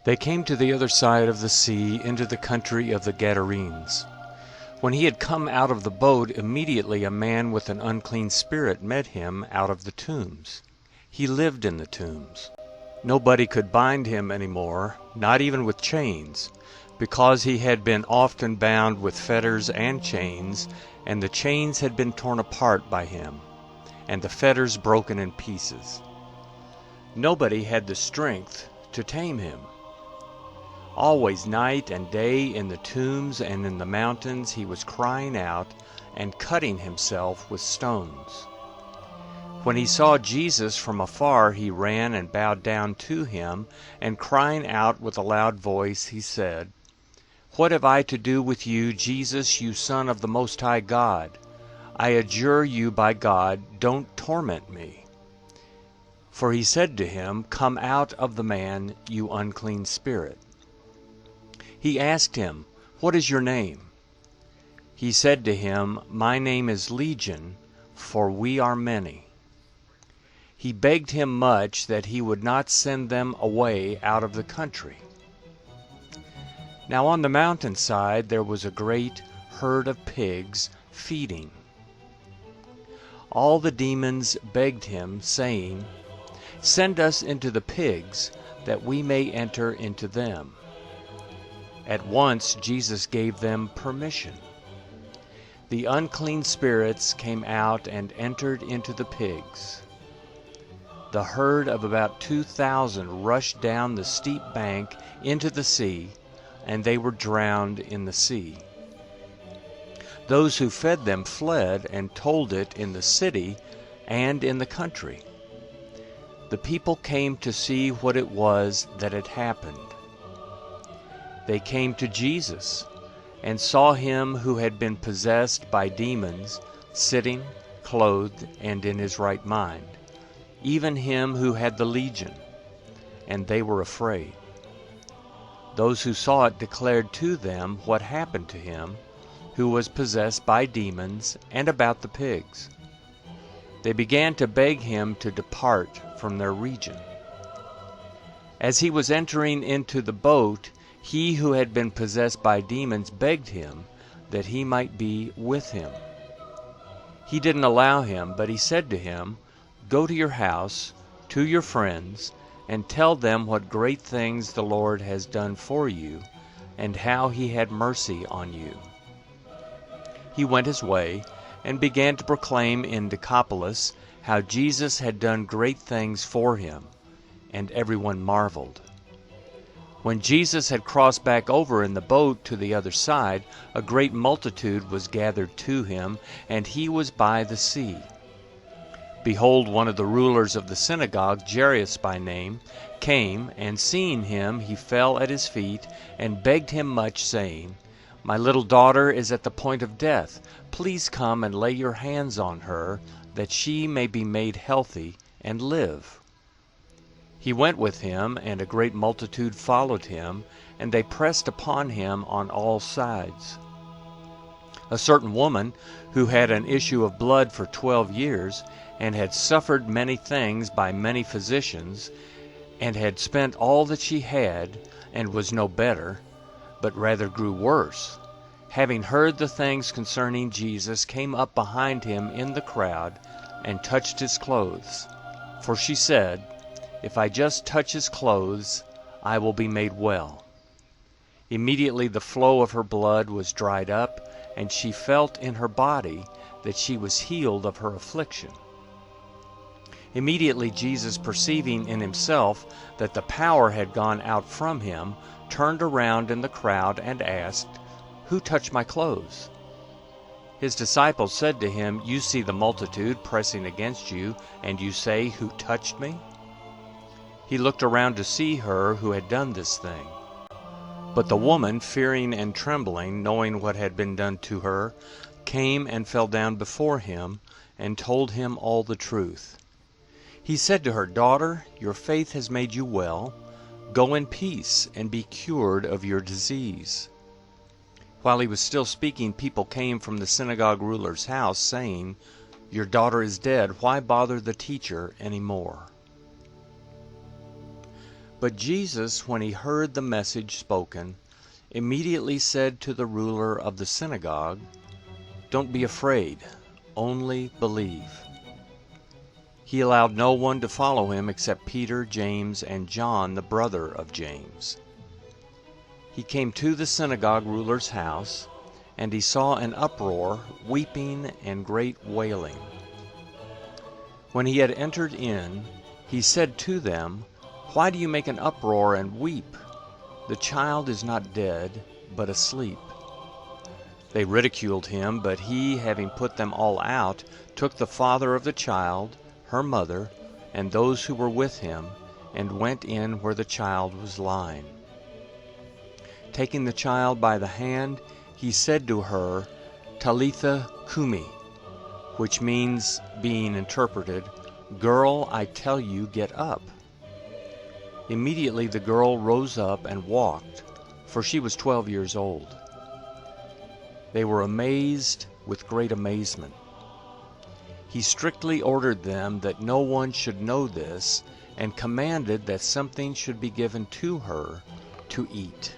They came to the other side of the sea into the country of the Gadarenes. When he had come out of the boat, immediately a man with an unclean spirit met him out of the tombs. He lived in the tombs. Nobody could bind him any more, not even with chains, because he had been often bound with fetters and chains, and the chains had been torn apart by him, and the fetters broken in pieces. Nobody had the strength to tame him. Always night and day in the tombs and in the mountains he was crying out and cutting himself with stones. When he saw Jesus from afar, he ran and bowed down to him, and crying out with a loud voice, he said, "What have I to do with you, Jesus, you Son of the Most High God? I adjure you by God, don't torment me." For he said to him, "Come out of the man, you unclean spirit." He asked him, "What is your name?" He said to him, "My name is Legion, for we are many." He begged him much that he would not send them away out of the country. Now on the mountainside there was a great herd of pigs feeding. All the demons begged him, saying, "Send us into the pigs, that we may enter into them." At once Jesus gave them permission. The unclean spirits came out and entered into the pigs. The herd of about 2,000 rushed down the steep bank into the sea, and they were drowned in the sea. Those who fed them fled and told it in the city and in the country. The people came to see what it was that had happened. They came to Jesus and saw him who had been possessed by demons, sitting, clothed, and in his right mind, even him who had the legion, and they were afraid. Those who saw it declared to them what happened to him who was possessed by demons, and about the pigs. They began to beg him to depart from their region. As he was entering into the boat, he who had been possessed by demons begged him that he might be with him. He didn't allow him, but he said to him, "Go to your house, to your friends, and tell them what great things the Lord has done for you, and how he had mercy on you." He went his way and began to proclaim in Decapolis how Jesus had done great things for him, and everyone marveled. When Jesus had crossed back over in the boat to the other side, a great multitude was gathered to him, and he was by the sea. Behold, one of the rulers of the synagogue, Jairus by name, came, and seeing him, he fell at his feet and begged him much, saying, "My little daughter is at the point of death. Please come and lay your hands on her, that she may be made healthy and live." He went with him, and a great multitude followed him, and they pressed upon him on all sides. A certain woman, who had an issue of blood for 12 years, and had suffered many things by many physicians, and had spent all that she had, and was no better, but rather grew worse, having heard the things concerning Jesus, came up behind him in the crowd, and touched his clothes. For she said, "If I just touch his clothes, I will be made well." Immediately the flow of her blood was dried up, and she felt in her body that she was healed of her affliction. Immediately Jesus, perceiving in himself that the power had gone out from him, turned around in the crowd and asked, "Who touched my clothes?" His disciples said to him, "You see the multitude pressing against you, and you say, 'Who touched me?'" He looked around to see her who had done this thing. But the woman, fearing and trembling, knowing what had been done to her, came and fell down before him, and told him all the truth. He said to her, "Daughter, your faith has made you well. Go in peace, and be cured of your disease." While he was still speaking, people came from the synagogue ruler's house, saying, "Your daughter is dead. Why bother the teacher any more?" But Jesus, when he heard the message spoken, immediately said to the ruler of the synagogue, "Don't be afraid, only believe." He allowed no one to follow him except Peter, James, and John, the brother of James. He came to the synagogue ruler's house, and he saw an uproar, weeping, and great wailing. When he had entered in, he said to them, "Why do you make an uproar and weep? The child is not dead, but asleep." They ridiculed him, but he, having put them all out, took the father of the child, her mother, and those who were with him, and went in where the child was lying. Taking the child by the hand, he said to her, "Talitha cumi," which means, being interpreted, "Girl, I tell you, get up." Immediately the girl rose up and walked, for she was 12 years old. They were amazed with great amazement. He strictly ordered them that no one should know this, and commanded that something should be given to her to eat.